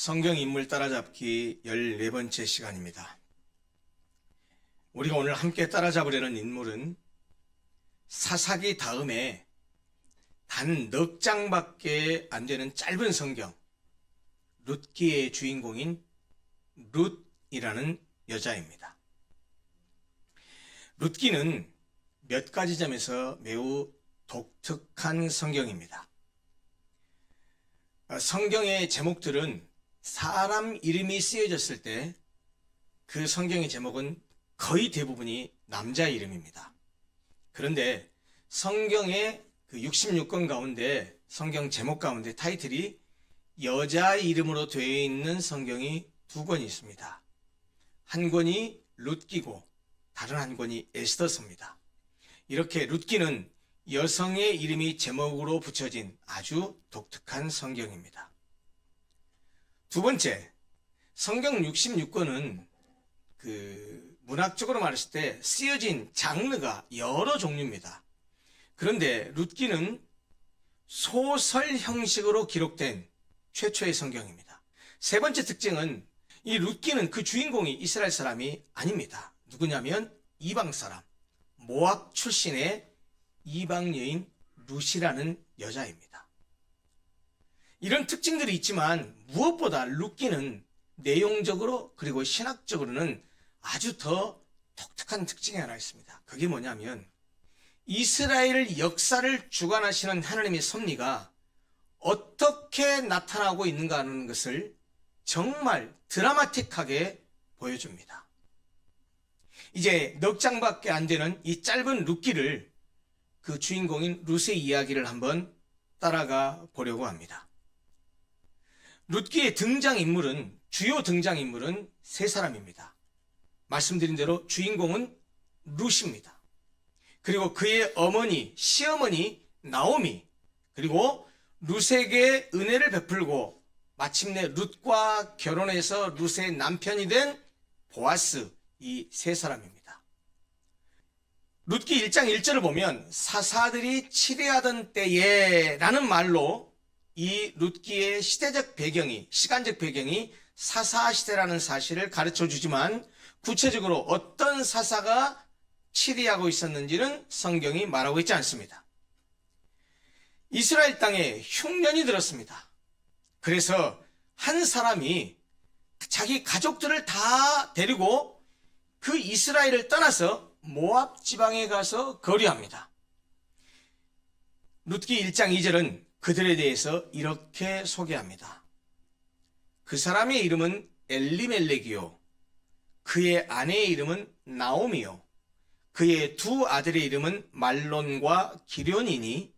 성경 인물 따라잡기 14번째 시간입니다. 우리가 오늘 함께 따라잡으려는 인물은 사사기 다음에 단 넉 장밖에 안 되는 짧은 성경, 룻기의 주인공인 룻이라는 여자입니다. 룻기는 몇 가지 점에서 매우 독특한 성경입니다. 성경의 제목들은 사람 이름이 쓰여졌을 때 그 성경의 제목은 거의 대부분이 남자 이름입니다. 그런데 성경의 그 66권 가운데 성경 제목 가운데 타이틀이 여자 이름으로 되어 있는 성경이 두 권이 있습니다. 한 권이 룻기고 다른 한 권이 에스더서입니다. 이렇게 룻기는 여성의 이름이 제목으로 붙여진 아주 독특한 성경입니다. 두 번째, 성경 66권은 문학적으로 말했을 때 쓰여진 장르가 여러 종류입니다. 그런데 룻기는 소설 형식으로 기록된 최초의 성경입니다. 세 번째 특징은 이 룻기는 그 주인공이 이스라엘 사람이 아닙니다. 누구냐면 이방 사람, 모압 출신의 이방 여인 룻이라는 여자입니다. 이런 특징들이 있지만 무엇보다 룻기는 내용적으로 그리고 신학적으로는 아주 더 독특한 특징이 하나 있습니다. 그게 뭐냐면 이스라엘 역사를 주관하시는 하나님의 섭리가 어떻게 나타나고 있는가 하는 것을 정말 드라마틱하게 보여줍니다. 이제 넉 장밖에 안 되는 이 짧은 룻기를 그 주인공인 룻의 이야기를 한번 따라가 보려고 합니다. 룻기의 주요 등장인물은 세 사람입니다. 말씀드린 대로 주인공은 룻입니다. 그리고 그의 어머니, 시어머니 나오미, 그리고 룻에게 은혜를 베풀고 마침내 룻과 결혼해서 룻의 남편이 된 보아스, 이 세 사람입니다. 룻기 1장 1절을 보면 사사들이 치레하던 때에 라는 말로 이 룻기의 시간적 배경이 사사시대라는 사실을 가르쳐 주지만 구체적으로 어떤 사사가 치리하고 있었는지는 성경이 말하고 있지 않습니다. 이스라엘 땅에 흉년이 들었습니다. 그래서 한 사람이 자기 가족들을 다 데리고 그 이스라엘을 떠나서 모압 지방에 가서 거류합니다. 룻기 1장 2절은 그들에 대해서 이렇게 소개합니다. 그 사람의 이름은 엘리멜렉이요, 그의 아내의 이름은 나오미요, 그의 두 아들의 이름은 말론과 기련이니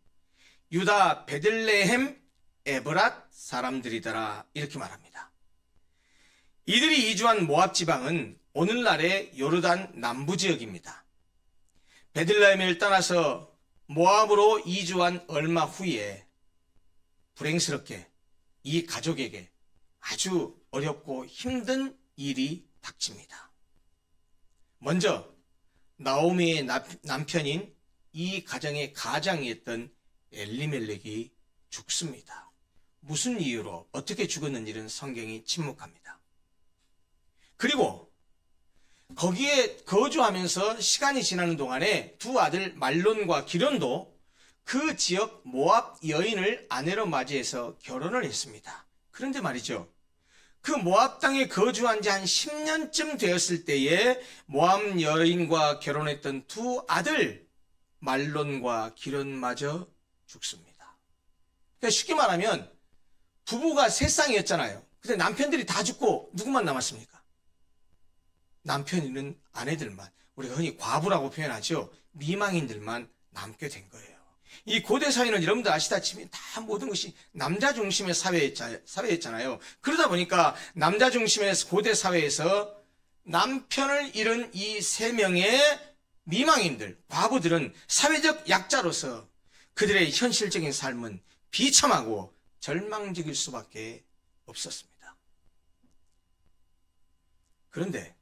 유다 베들레헴 에브랏 사람들이더라, 이렇게 말합니다. 이들이 이주한 모압 지방은 오늘날의 요르단 남부 지역입니다. 베들레헴을 떠나서 모압으로 이주한 얼마 후에 불행스럽게 이 가족에게 아주 어렵고 힘든 일이 닥칩니다. 먼저 나오미의 남편인 이 가정의 가장이었던 엘리멜렉이 죽습니다. 무슨 이유로 어떻게 죽었는지는 성경이 침묵합니다. 그리고 거기에 거주하면서 시간이 지나는 동안에 두 아들 말론과 기련도 그 지역 모압 여인을 아내로 맞이해서 결혼을 했습니다. 그런데 말이죠, 그 모압 땅에 거주한 지 한 10년쯤 되었을 때에 모압 여인과 결혼했던 두 아들 말론과 기련마저 죽습니다. 그러니까 쉽게 말하면 부부가 세 쌍이었잖아요. 근데 남편들이 다 죽고 누구만 남았습니까? 남편 있는 아내들만, 우리가 흔히 과부라고 표현하죠. 미망인들만 남게 된 거예요. 이 고대 사회는 여러분들 아시다시피 다 모든 것이 남자 중심의 사회였잖아요. 그러다 보니까 남자 중심의 고대 사회에서 남편을 잃은 이 세 명의 미망인들, 과부들은 사회적 약자로서 그들의 현실적인 삶은 비참하고 절망적일 수밖에 없었습니다. 그런데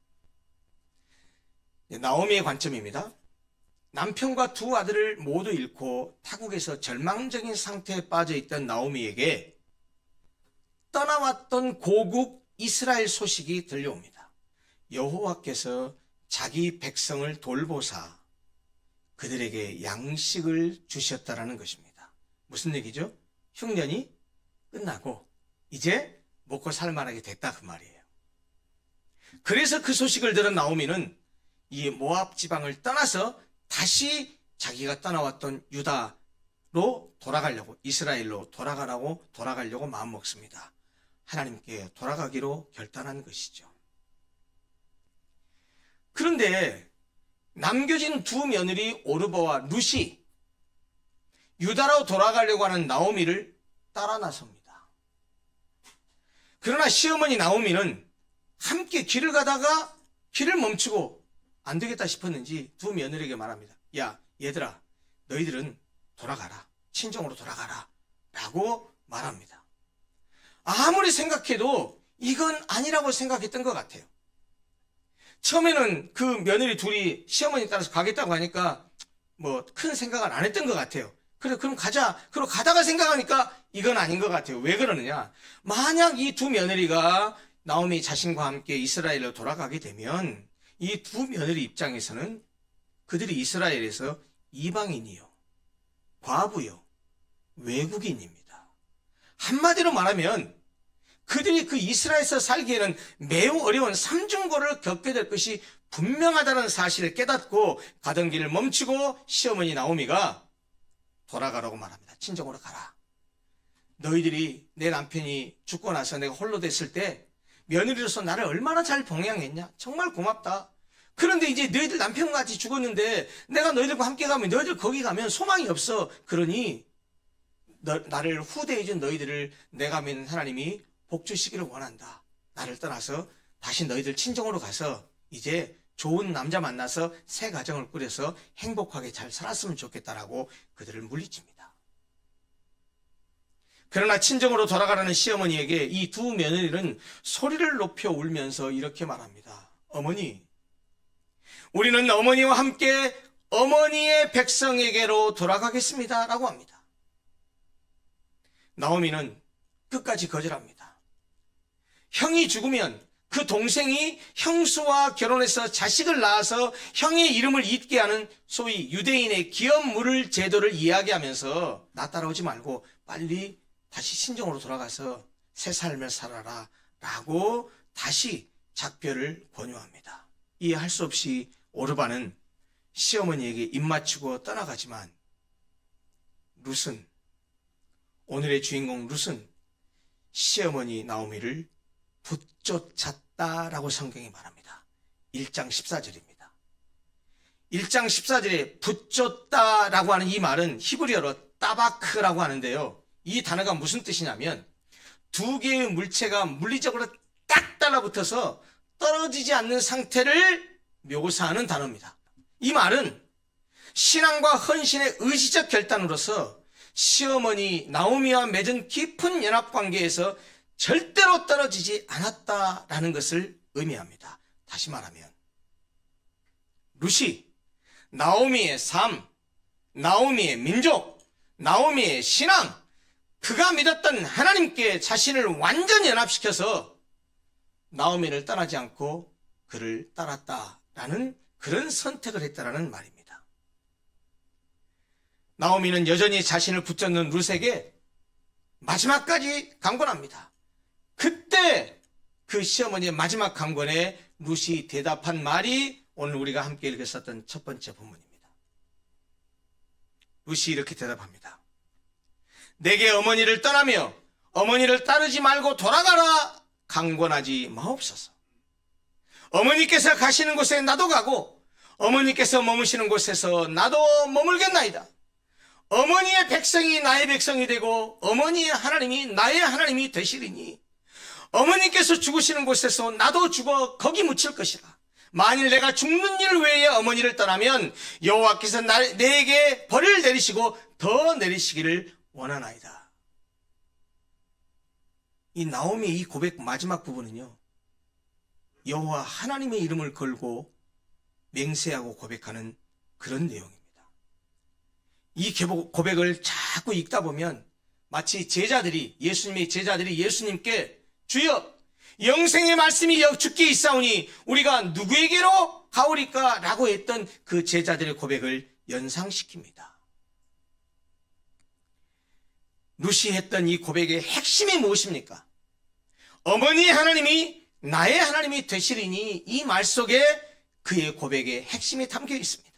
나오미의 관점입니다. 남편과 두 아들을 모두 잃고 타국에서 절망적인 상태에 빠져 있던 나오미에게 떠나왔던 고국 이스라엘 소식이 들려옵니다. 여호와께서 자기 백성을 돌보사 그들에게 양식을 주셨다라는 것입니다. 무슨 얘기죠? 흉년이 끝나고 이제 먹고 살만하게 됐다 그 말이에요. 그래서 그 소식을 들은 나오미는 이 모압 지방을 떠나서 다시 자기가 떠나왔던 유다로 돌아가려고, 이스라엘로 돌아가려고 마음먹습니다. 하나님께 돌아가기로 결단한 것이죠. 그런데 남겨진 두 며느리 오르바와 룻이 유다로 돌아가려고 하는 나오미를 따라 나섭니다. 그러나 시어머니 나오미는 함께 길을 가다가 길을 멈추고 안 되겠다 싶었는지 두 며느리에게 말합니다. 야, 얘들아, 너희들은 돌아가라. 친정으로 돌아가라. 라고 말합니다. 아무리 생각해도 이건 아니라고 생각했던 것 같아요. 처음에는 그 며느리 둘이 시어머니 따라서 가겠다고 하니까 뭐 큰 생각은 안 했던 것 같아요. 그래, 그럼 가자. 그러고 가다가 생각하니까 이건 아닌 것 같아요. 왜 그러느냐? 만약 이 두 며느리가 나오미 자신과 함께 이스라엘로 돌아가게 되면 이 두 며느리 입장에서는 그들이 이스라엘에서 이방인이요, 과부요, 외국인입니다. 한마디로 말하면 그들이 그 이스라엘에서 살기에는 매우 어려운 삼중고를 겪게 될 것이 분명하다는 사실을 깨닫고 가던 길을 멈추고 시어머니 나오미가 돌아가라고 말합니다. 친정으로 가라. 너희들이 내 남편이 죽고 나서 내가 홀로 됐을 때 며느리로서 나를 얼마나 잘 봉양했냐. 정말 고맙다. 그런데 이제 너희들 남편같이 죽었는데 내가 너희들과 함께 가면 너희들 거기 가면 소망이 없어. 그러니 나를 후대해준 너희들을 내가 믿는 하나님이 복 주시기를 원한다. 나를 떠나서 다시 너희들 친정으로 가서 이제 좋은 남자 만나서 새 가정을 꾸려서 행복하게 잘 살았으면 좋겠다라고 그들을 물리칩니다. 그러나 친정으로 돌아가라는 시어머니에게 이 두 며느리는 소리를 높여 울면서 이렇게 말합니다. 어머니, 우리는 어머니와 함께 어머니의 백성에게로 돌아가겠습니다. 라고 합니다. 나오미는 끝까지 거절합니다. 형이 죽으면 그 동생이 형수와 결혼해서 자식을 낳아서 형의 이름을 잊게 하는 소위 유대인의 기업물을 제도를 이야기하면서 나 따라오지 말고 빨리 다시 친정으로 돌아가서 새 삶을 살아라 라고 다시 작별을 권유합니다. 이해할 수 없이 오르바는 시어머니에게 입맞추고 떠나가지만 룻은, 오늘의 주인공 룻은 시어머니 나오미를 붙쫓았다라고 성경이 말합니다. 1장 14절입니다. 1장 14절에 붙쫓다라고 하는 이 말은 히브리어로 따바크라고 하는데요. 이 단어가 무슨 뜻이냐면 두 개의 물체가 물리적으로 딱 달라붙어서 떨어지지 않는 상태를 묘사하는 단어입니다. 이 말은 신앙과 헌신의 의지적 결단으로서 시어머니 나오미와 맺은 깊은 연합관계에서 절대로 떨어지지 않았다라는 것을 의미합니다. 다시 말하면 룻이 나오미의 삶, 나오미의 민족, 나오미의 신앙, 그가 믿었던 하나님께 자신을 완전히 연합시켜서 나오미를 떠나지 않고 그를 따랐다라는 그런 선택을 했다라는 말입니다. 나오미는 여전히 자신을 붙잡는 룻에게 마지막까지 강권합니다. 그때 그 시어머니의 마지막 강권에 룻이 대답한 말이 오늘 우리가 함께 읽었었던 첫 번째 본문입니다. 룻이 이렇게 대답합니다. 내게 어머니를 떠나며 어머니를 따르지 말고 돌아가라 강권하지 마옵소서. 어머니께서 가시는 곳에 나도 가고 어머니께서 머무시는 곳에서 나도 머물겠나이다. 어머니의 백성이 나의 백성이 되고 어머니의 하나님이 나의 하나님이 되시리니 어머니께서 죽으시는 곳에서 나도 죽어 거기 묻힐 것이라. 만일 내가 죽는 일 외에 어머니를 떠나면 여호와께서 내게 벌을 내리시고 더 내리시기를 원하나이다. 이 나오미의 이 고백 마지막 부분은요, 여호와 하나님의 이름을 걸고 맹세하고 고백하는 그런 내용입니다. 이 고백을 자꾸 읽다 보면 마치 예수님의 제자들이 예수님께 주여 영생의 말씀이 주께 있사오니 우리가 누구에게로 가오리까? 라고 했던 그 제자들의 고백을 연상시킵니다. 룻이 했던 이 고백의 핵심이 무엇입니까? 어머니 하나님이 나의 하나님이 되시리니, 이 말 속에 그의 고백의 핵심이 담겨 있습니다.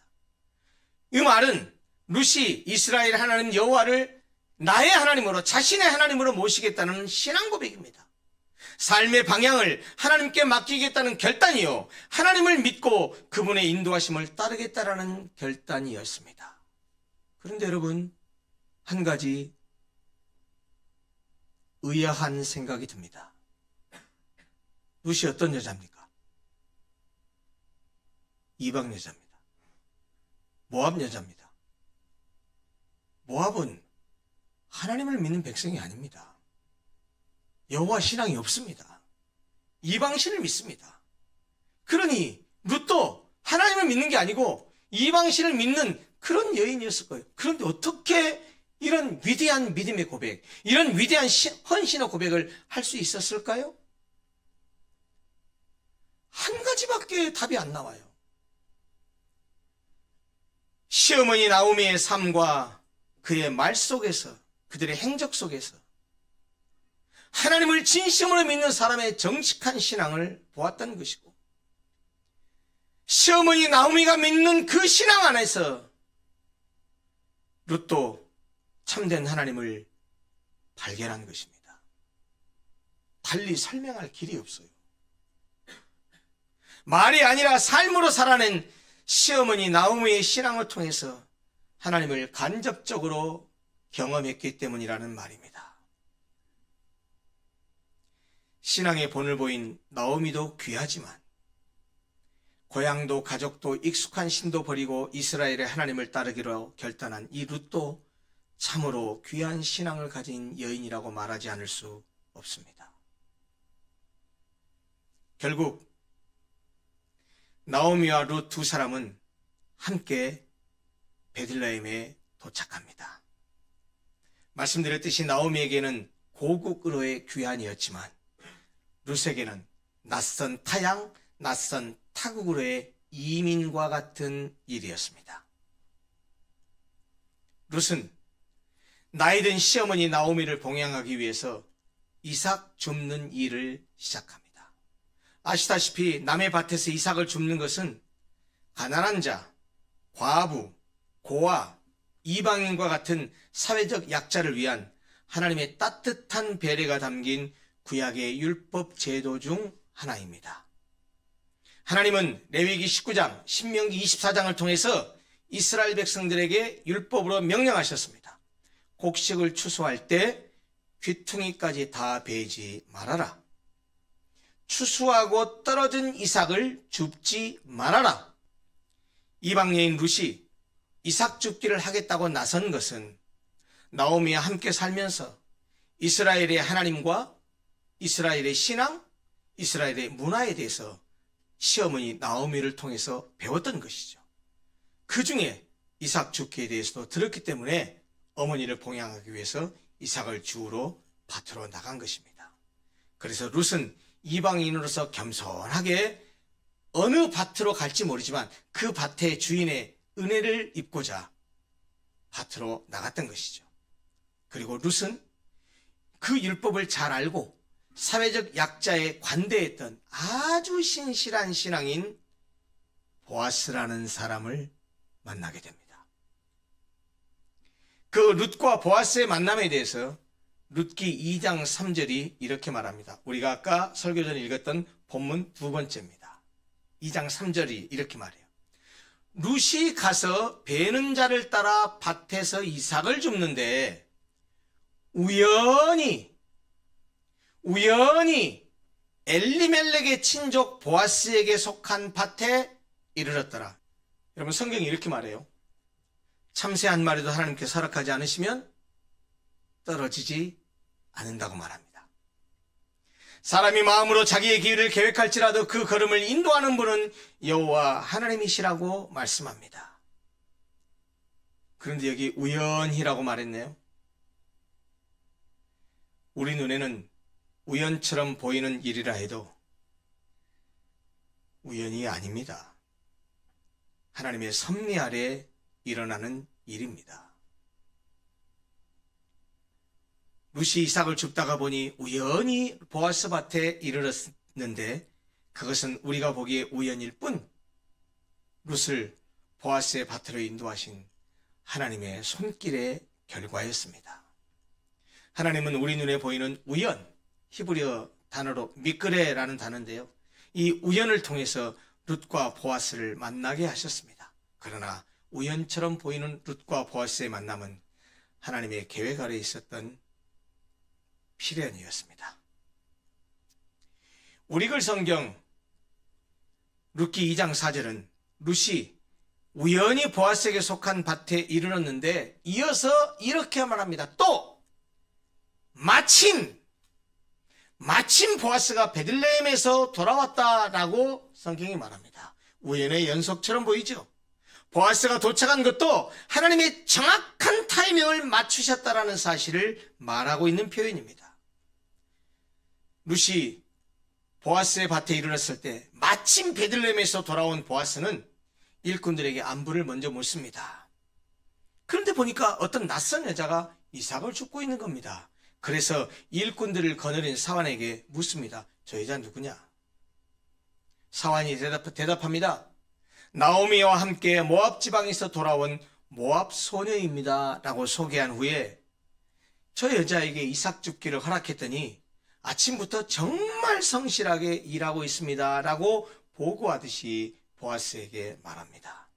이 말은 룻이 이스라엘 하나님 여호와를 나의 하나님으로, 자신의 하나님으로 모시겠다는 신앙 고백입니다. 삶의 방향을 하나님께 맡기겠다는 결단이요, 하나님을 믿고 그분의 인도하심을 따르겠다라는 결단이었습니다. 그런데 여러분, 한 가지 의아한 생각이 듭니다. 룻이 어떤 여자입니까? 이방 여자입니다. 모압 여자입니다. 모압은 하나님을 믿는 백성이 아닙니다. 여호와 신앙이 없습니다. 이방신을 믿습니다. 그러니 룻도 하나님을 믿는 게 아니고 이방신을 믿는 그런 여인이었을 거예요. 그런데 어떻게 이런 위대한 믿음의 고백, 이런 위대한 헌신의 고백을 할 수 있었을까요? 한 가지밖에 답이 안 나와요. 시어머니 나오미의 삶과 그의 말 속에서, 그들의 행적 속에서 하나님을 진심으로 믿는 사람의 정직한 신앙을 보았던 것이고, 시어머니 나오미가 믿는 그 신앙 안에서 룻도 참된 하나님을 발견한 것입니다. 달리 설명할 길이 없어요. 말이 아니라 삶으로 살아낸 시어머니 나오미의 신앙을 통해서 하나님을 간접적으로 경험했기 때문이라는 말입니다. 신앙의 본을 보인 나오미도 귀하지만 고향도 가족도 익숙한 신도 버리고 이스라엘의 하나님을 따르기로 결단한 이 룻도 참으로 귀한 신앙을 가진 여인이라고 말하지 않을 수 없습니다. 결국 나오미와 룻 두 사람은 함께 베들레헴에 도착합니다. 말씀드렸듯이 나오미에게는 고국으로의 귀환이었지만 룻에게는 낯선 타양, 낯선 타국으로의 이민과 같은 일이었습니다. 룻은 나이든 시어머니 나오미를 봉양하기 위해서 이삭 줍는 일을 시작합니다. 아시다시피 남의 밭에서 이삭을 줍는 것은 가난한 자, 과부, 고아, 이방인과 같은 사회적 약자를 위한 하나님의 따뜻한 배려가 담긴 구약의 율법 제도 중 하나입니다. 하나님은 레위기 19장, 신명기 24장을 통해서 이스라엘 백성들에게 율법으로 명령하셨습니다. 곡식을 추수할 때 귀퉁이까지 다 베지 말아라. 추수하고 떨어진 이삭을 줍지 말아라. 이방 여인 룻이 이삭 줍기를 하겠다고 나선 것은 나오미와 함께 살면서 이스라엘의 하나님과 이스라엘의 신앙, 이스라엘의 문화에 대해서 시어머니 나오미를 통해서 배웠던 것이죠. 그 중에 이삭 줍기에 대해서도 들었기 때문에 어머니를 봉양하기 위해서 이삭을 주우러 밭으로 나간 것입니다. 그래서 룻은 이방인으로서 겸손하게 어느 밭으로 갈지 모르지만 그 밭의 주인의 은혜를 입고자 밭으로 나갔던 것이죠. 그리고 룻은 그 율법을 잘 알고 사회적 약자에 관대했던 아주 신실한 신앙인 보아스라는 사람을 만나게 됩니다. 그 룻과 보아스의 만남에 대해서 룻기 2장 3절이 이렇게 말합니다. 우리가 아까 설교 전에 읽었던 본문 두 번째입니다. 2장 3절이 이렇게 말해요. 룻이 가서 베는 자를 따라 밭에서 이삭을 줍는데 우연히 엘리멜렉의 친족 보아스에게 속한 밭에 이르렀더라. 여러분, 성경이 이렇게 말해요. 참새 한 마리도 하나님께 사락하지 않으시면 떨어지지 않는다고 말합니다. 사람이 마음으로 자기의 길을 계획할지라도 그 걸음을 인도하는 분은 여호와 하나님이시라고 말씀합니다. 그런데 여기 우연히라고 말했네요. 우리 눈에는 우연처럼 보이는 일이라 해도 우연이 아닙니다. 하나님의 섭리 아래 일어나는 일입니다. 룻이 이삭을 줍다가 보니 우연히 보아스 밭에 이르렀는데 그것은 우리가 보기에 우연일 뿐 룻을 보아스의 밭으로 인도하신 하나님의 손길의 결과였습니다. 하나님은 우리 눈에 보이는 우연, 히브리어 단어로 미끄레라는 단어인데요. 이 우연을 통해서 룻과 보아스를 만나게 하셨습니다. 그러나 우연처럼 보이는 룻과 보아스의 만남은 하나님의 계획 아래 있었던 필연이었습니다. 우리 글 성경 룻기 2장 4절은 룻이 우연히 보아스에게 속한 밭에 이르렀는데 이어서 이렇게 말합니다. 또 마침 보아스가 베들레헴에서 돌아왔다라고 성경이 말합니다. 우연의 연속처럼 보이죠. 보아스가 도착한 것도 하나님의 정확한 타이밍을 맞추셨다라는 사실을 말하고 있는 표현입니다. 룻이 보아스의 밭에 이르렀을 때 마침 베들레헴에서 돌아온 보아스는 일꾼들에게 안부를 먼저 묻습니다. 그런데 보니까 어떤 낯선 여자가 이삭을 줍고 있는 겁니다. 그래서 일꾼들을 거느린 사환에게 묻습니다. 저 여자 누구냐? 사환이 대답합니다. 나오미와 함께 모압 지방에서 돌아온 모압 소녀입니다. 라고 소개한 후에 저 여자에게 이삭 줍기를 허락했더니 아침부터 정말 성실하게 일하고 있습니다. 라고 보고하듯이 보아스에게 말합니다.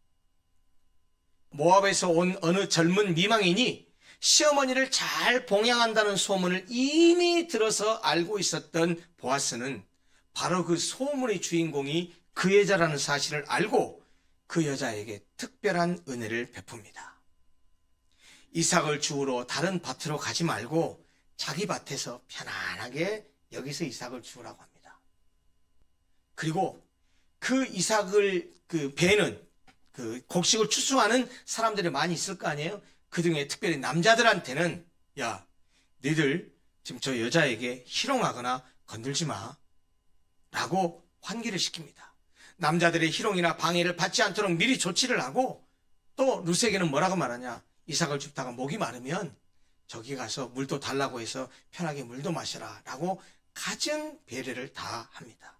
모압에서 온 어느 젊은 미망인이 시어머니를 잘 봉양한다는 소문을 이미 들어서 알고 있었던 보아스는 바로 그 소문의 주인공이 그 여자라는 사실을 알고 그 여자에게 특별한 은혜를 베풉니다. 이삭을 주우러 다른 밭으로 가지 말고 자기 밭에서 편안하게 여기서 이삭을 주우라고 합니다. 그리고 그 이삭을 베는 곡식을 추수하는 사람들이 많이 있을 거 아니에요? 그 중에 특별히 남자들한테는 야, 너희들 지금 저 여자에게 희롱하거나 건들지 마 라고 환기를 시킵니다. 남자들의 희롱이나 방해를 받지 않도록 미리 조치를 하고 또 룻에게는 뭐라고 말하냐? 이삭을 줍다가 목이 마르면 저기 가서 물도 달라고 해서 편하게 물도 마셔라 라고 갖은 배려를 다 합니다.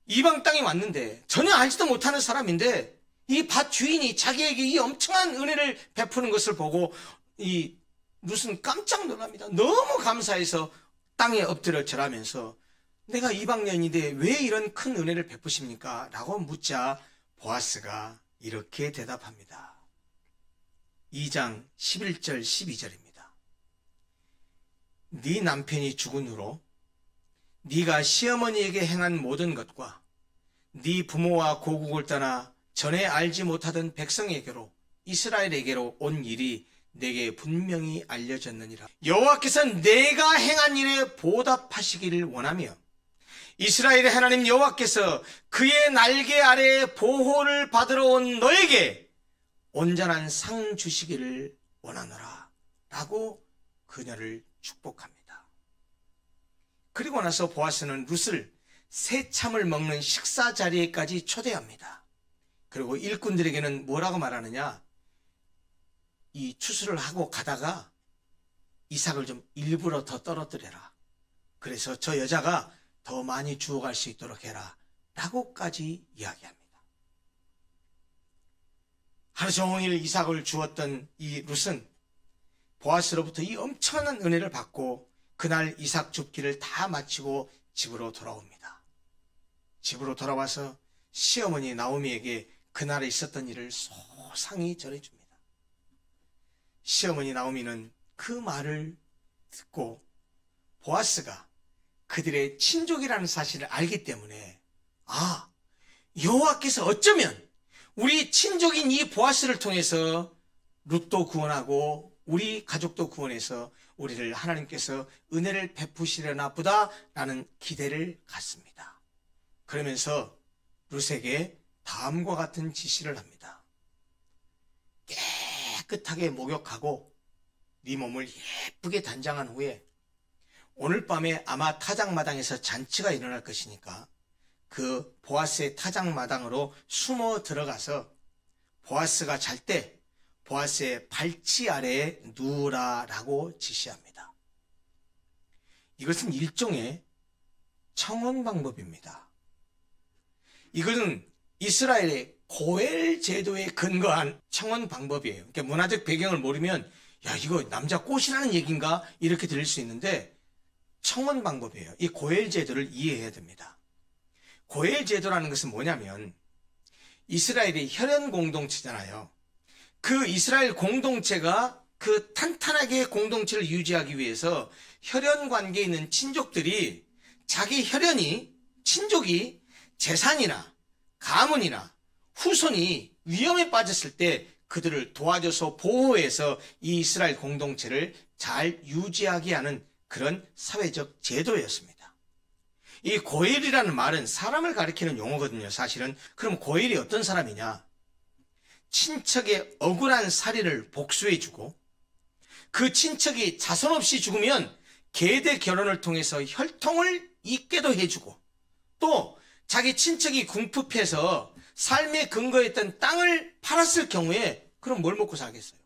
이방 땅에 왔는데 전혀 알지도 못하는 사람인데 이 밭 주인이 자기에게 이 엄청난 은혜를 베푸는 것을 보고 이 룻은 깜짝 놀랍니다. 너무 감사해서 땅에 엎드려 절하면서 내가 이방년인데 왜 이런 큰 은혜를 베푸십니까? 라고 묻자 보아스가 이렇게 대답합니다. 2장 11절 12절입니다. 네 남편이 죽은 후로 네가 시어머니에게 행한 모든 것과 네 부모와 고국을 떠나 전에 알지 못하던 백성에게로 이스라엘에게로 온 일이 내게 분명히 알려졌느니라. 여호와께서 내가 행한 일에 보답하시기를 원하며 이스라엘의 하나님 여호와께서 그의 날개 아래 보호를 받으러 온 너에게 온전한 상 주시기를 원하노라 라고 그녀를 축복합니다. 그리고 나서 보아스는 룻을 새참을 먹는 식사 자리에까지 초대합니다. 그리고 일꾼들에게는 뭐라고 말하느냐? 이 추수를 하고 가다가 이삭을 좀 일부러 더 떨어뜨려라. 그래서 저 여자가 더 많이 주워갈 수 있도록 해라 라고까지 이야기합니다. 하루 종일 이삭을 주었던 이 룻은 보아스로부터 이 엄청난 은혜를 받고 그날 이삭 줍기를 다 마치고 집으로 돌아옵니다. 집으로 돌아와서 시어머니 나오미에게 그날에 있었던 일을 소상히 전해줍니다. 시어머니 나오미는 그 말을 듣고 보아스가 그들의 친족이라는 사실을 알기 때문에 여호와께서 어쩌면 우리 친족인 이 보아스를 통해서 룻도 구원하고 우리 가족도 구원해서 우리를 하나님께서 은혜를 베푸시려나 보다라는 기대를 갖습니다. 그러면서 룻에게 다음과 같은 지시를 합니다. 깨끗하게 목욕하고 네 몸을 예쁘게 단장한 후에 오늘 밤에 아마 타작마당에서 잔치가 일어날 것이니까 그 보아스의 타작마당으로 숨어 들어가서 보아스가 잘 때 보아스의 발치 아래에 누우라라고 지시합니다. 이것은 일종의 청혼 방법입니다. 이것은 이스라엘의 고엘 제도에 근거한 청혼 방법이에요. 그러니까 문화적 배경을 모르면 야 이거 남자 꽃이라는 얘기인가 이렇게 들릴 수 있는데 청혼 방법이에요. 이 고엘 제도를 이해해야 됩니다. 고엘 제도라는 것은 뭐냐면 이스라엘이 혈연 공동체잖아요. 그 이스라엘 공동체가 그 탄탄하게 공동체를 유지하기 위해서 혈연 관계에 있는 친족들이 자기 친족이 재산이나 가문이나 후손이 위험에 빠졌을 때 그들을 도와줘서 보호해서 이 이스라엘 공동체를 잘 유지하게 하는 그런 사회적 제도였습니다. 이 고엘이라는 말은 사람을 가리키는 용어거든요, 사실은. 그럼 고엘이 어떤 사람이냐? 친척의 억울한 살인을 복수해주고 그 친척이 자손 없이 죽으면 계대 결혼을 통해서 혈통을 잇게도 해주고 또 자기 친척이 궁핍해서 삶의 근거였던 땅을 팔았을 경우에 그럼 뭘 먹고 살겠어요?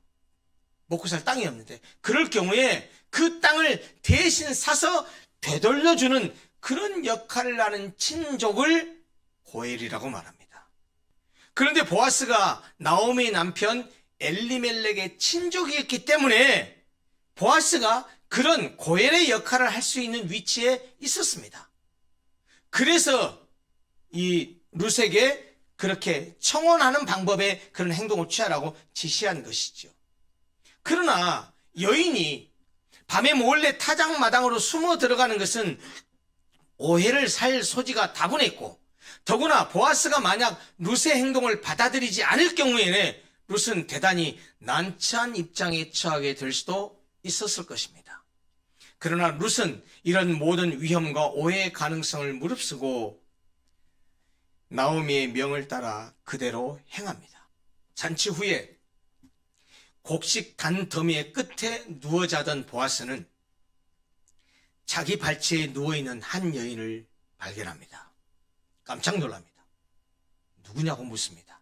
먹고 살 땅이 없는데 그럴 경우에 그 땅을 대신 사서 되돌려주는 그런 역할을 하는 친족을 고엘이라고 말합니다. 그런데 보아스가 나오미의 남편 엘리멜렉의 친족이었기 때문에 보아스가 그런 고엘의 역할을 할 수 있는 위치에 있었습니다. 그래서 이 룻에게 그렇게 청혼하는 방법의 그런 행동을 취하라고 지시한 것이죠. 그러나 여인이 밤에 몰래 타작마당으로 숨어 들어가는 것은 오해를 살 소지가 다분했고 더구나 보아스가 만약 룻의 행동을 받아들이지 않을 경우에는 룻은 대단히 난처한 입장에 처하게 될 수도 있었을 것입니다. 그러나 룻은 이런 모든 위험과 오해의 가능성을 무릅쓰고 나오미의 명을 따라 그대로 행합니다. 잔치 후에 곡식 단 더미의 끝에 누워 자던 보아스는 자기 발치에 누워있는 한 여인을 발견합니다. 깜짝 놀랍니다. 누구냐고 묻습니다.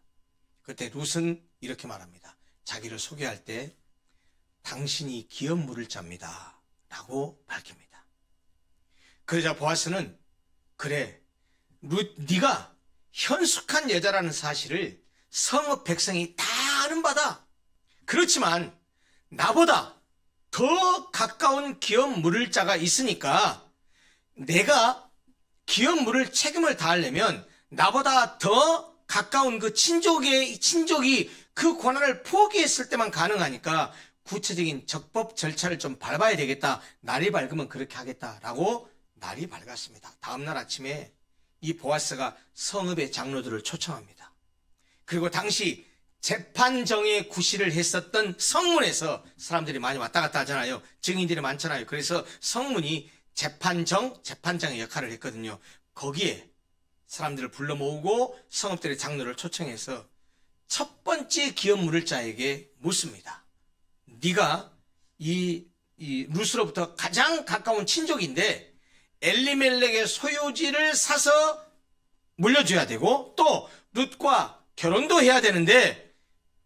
그때 룻은 이렇게 말합니다. 자기를 소개할 때 당신이 기업 물을 자입니다 라고 밝힙니다. 그러자 보아스는 그래 룻 네가 현숙한 여자라는 사실을 성읍 백성이 다 아는 바다. 그렇지만 나보다 더 가까운 기업 물을 자가 있으니까 내가 기업 물을 책임을 다하려면 나보다 더 가까운 그 친족이 그 권한을 포기했을 때만 가능하니까 구체적인 적법 절차를 좀 밟아야 되겠다. 날이 밝으면 그렇게 하겠다라고 날이 밝았습니다. 다음날 아침에 이 보아스가 성읍의 장로들을 초청합니다. 그리고 당시 재판정에 구실을 했었던 성문에서 사람들이 많이 왔다 갔다 하잖아요. 증인들이 많잖아요. 그래서 성문이 재판장의 역할을 했거든요. 거기에 사람들을 불러 모으고 성읍들의 장로를 초청해서 첫 번째 기업 물을 자에게 묻습니다. 네가 이 룻으로부터 가장 가까운 친족인데 엘리멜렉의 소유지를 사서 물려줘야 되고 또 룻과 결혼도 해야 되는데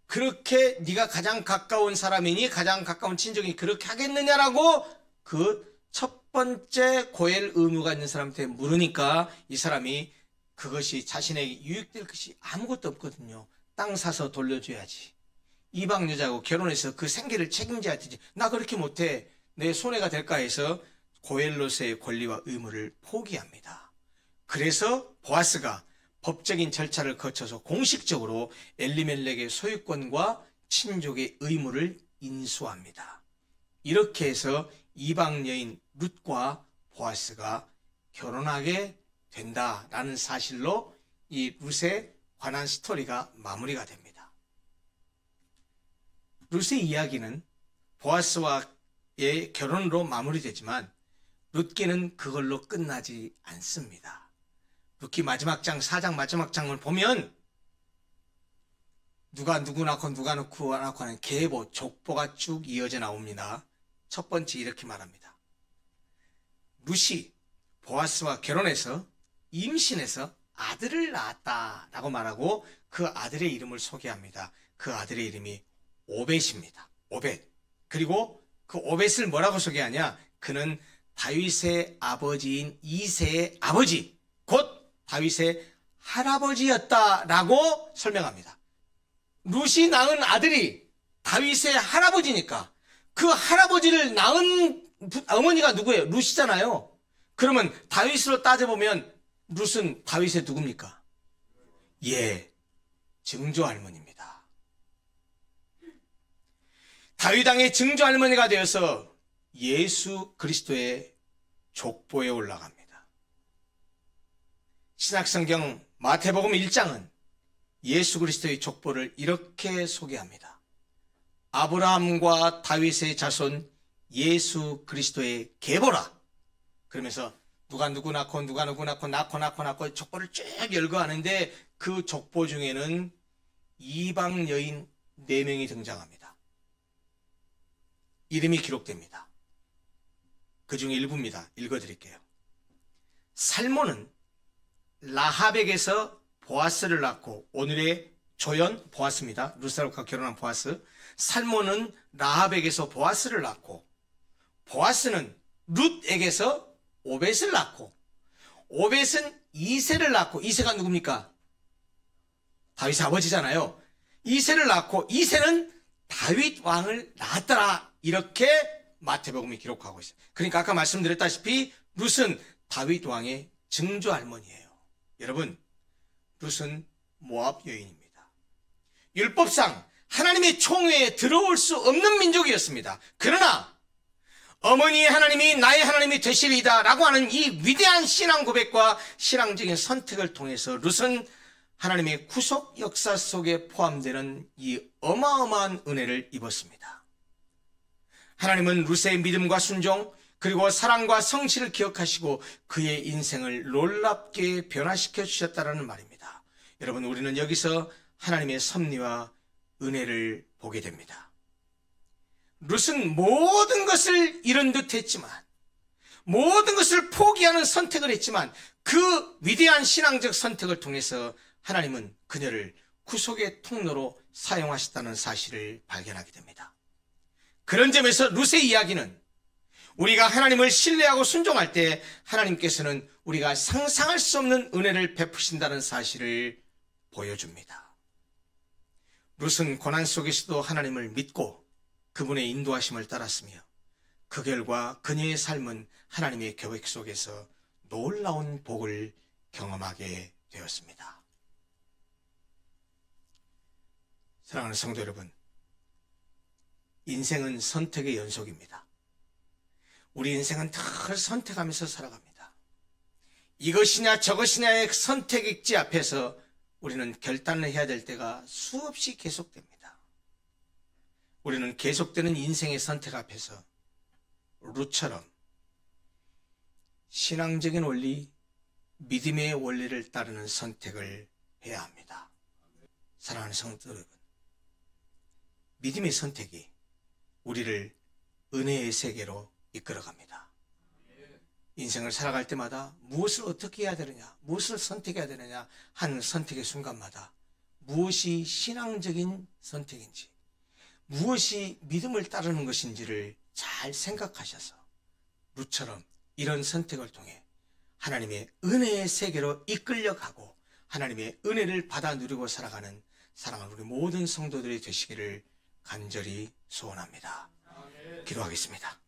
그렇게 네가 가장 가까운 사람이니 가장 가까운 친족이니 그렇게 하겠느냐라고 그 첫 번째 고엘 의무가 있는 사람한테 물으니까 이 사람이 그것이 자신에게 유익될 것이 아무것도 없거든요. 땅 사서 돌려줘야지. 이방 여자하고 결혼해서 그 생계를 책임져야 되지. 나 그렇게 못해. 내 손해가 될까 해서 고엘로서의 권리와 의무를 포기합니다. 그래서 보아스가 법적인 절차를 거쳐서 공식적으로 엘리멜렉의 소유권과 친족의 의무를 인수합니다. 이렇게 해서 이방 여인 룻과 보아스가 결혼하게 된다라는 사실로 이 룻에 관한 스토리가 마무리가 됩니다. 룻의 이야기는 보아스와의 결혼으로 마무리되지만 룻기는 그걸로 끝나지 않습니다. 룻기 마지막 장 4장 마지막 장을 보면 누가 누구 낳고 누가 누구 낳고 하는 계보, 족보가 쭉 이어져 나옵니다. 첫 번째 이렇게 말합니다. 룻이 보아스와 결혼해서 임신해서 아들을 낳았다라고 말하고 그 아들의 이름을 소개합니다. 그 아들의 이름이 오벳입니다. 오벳. 그리고 그 오벳을 뭐라고 소개하냐? 그는 다윗의 아버지인 이새의 아버지, 곧 다윗의 할아버지였다라고 설명합니다. 룻이 낳은 아들이 다윗의 할아버지니까 그 할아버지를 낳은 어머니가 누구예요? 룻이잖아요. 그러면 다윗으로 따져보면 룻은 다윗의 누굽니까? 예, 증조 할머니입니다. 다윗 왕의 증조 할머니가 되어서 예수 그리스도의 족보에 올라갑니다. 신약성경 마태복음 1장은 예수 그리스도의 족보를 이렇게 소개합니다. 아브라함과 다윗의 자손 예수 그리스도의 계보라. 그러면서 누가 누구 낳고 누가 누구 낳고 족보를 쭉 열거하는데 그 족보 중에는 이방 여인 4명이 등장합니다. 이름이 기록됩니다. 그 중에 일부입니다. 읽어드릴게요. 살몬은 라합에게서 보아스를 낳고, 오늘의 조연 보아스입니다. 룻과 결혼한 보아스. 살몬은 라합에게서 보아스를 낳고, 보아스는 룻에게서 오벳을 낳고, 오벳은 이새를 낳고, 이새가 누굽니까? 다윗의 아버지잖아요. 이새를 낳고, 이새는 다윗 왕을 낳았더라. 이렇게 마태복음이 기록하고 있어요. 그러니까 아까 말씀드렸다시피 룻은 다윗 왕의 증조 할머니예요. 여러분, 룻은 모압 여인입니다. 율법상 하나님의 총회에 들어올 수 없는 민족이었습니다. 그러나 어머니의 하나님이 나의 하나님이 되시리이다 라고 하는 이 위대한 신앙 고백과 신앙적인 선택을 통해서 룻은 하나님의 구속 역사 속에 포함되는 이 어마어마한 은혜를 입었습니다. 하나님은 룻의 믿음과 순종, 그리고 사랑과 성실을 기억하시고 그의 인생을 놀랍게 변화시켜 주셨다는 말입니다. 여러분, 우리는 여기서 하나님의 섭리와 은혜를 보게 됩니다. 룻은 모든 것을 잃은 듯 했지만, 모든 것을 포기하는 선택을 했지만, 그 위대한 신앙적 선택을 통해서 하나님은 그녀를 구속의 통로로 사용하셨다는 사실을 발견하게 됩니다. 그런 점에서 룻의 이야기는 우리가 하나님을 신뢰하고 순종할 때 하나님께서는 우리가 상상할 수 없는 은혜를 베푸신다는 사실을 보여줍니다. 룻은 고난 속에서도 하나님을 믿고 그분의 인도하심을 따랐으며 그 결과 그녀의 삶은 하나님의 계획 속에서 놀라운 복을 경험하게 되었습니다. 사랑하는 성도 여러분, 인생은 선택의 연속입니다. 우리 인생은 늘 선택하면서 살아갑니다. 이것이냐 저것이냐의 선택지 앞에서 우리는 결단을 해야 될 때가 수없이 계속됩니다. 우리는 계속되는 인생의 선택 앞에서 룻처럼 신앙적인 원리, 믿음의 원리를 따르는 선택을 해야 합니다. 사랑하는 성도 여러분, 믿음의 선택이 우리를 은혜의 세계로 이끌어갑니다. 인생을 살아갈 때마다 무엇을 어떻게 해야 되느냐, 무엇을 선택해야 되느냐 하는 선택의 순간마다 무엇이 신앙적인 선택인지, 무엇이 믿음을 따르는 것인지를 잘 생각하셔서 룻처럼 이런 선택을 통해 하나님의 은혜의 세계로 이끌려가고 하나님의 은혜를 받아 누리고 살아가는 사랑하는 우리 모든 성도들이 되시기를 간절히 소원합니다. 기도하겠습니다.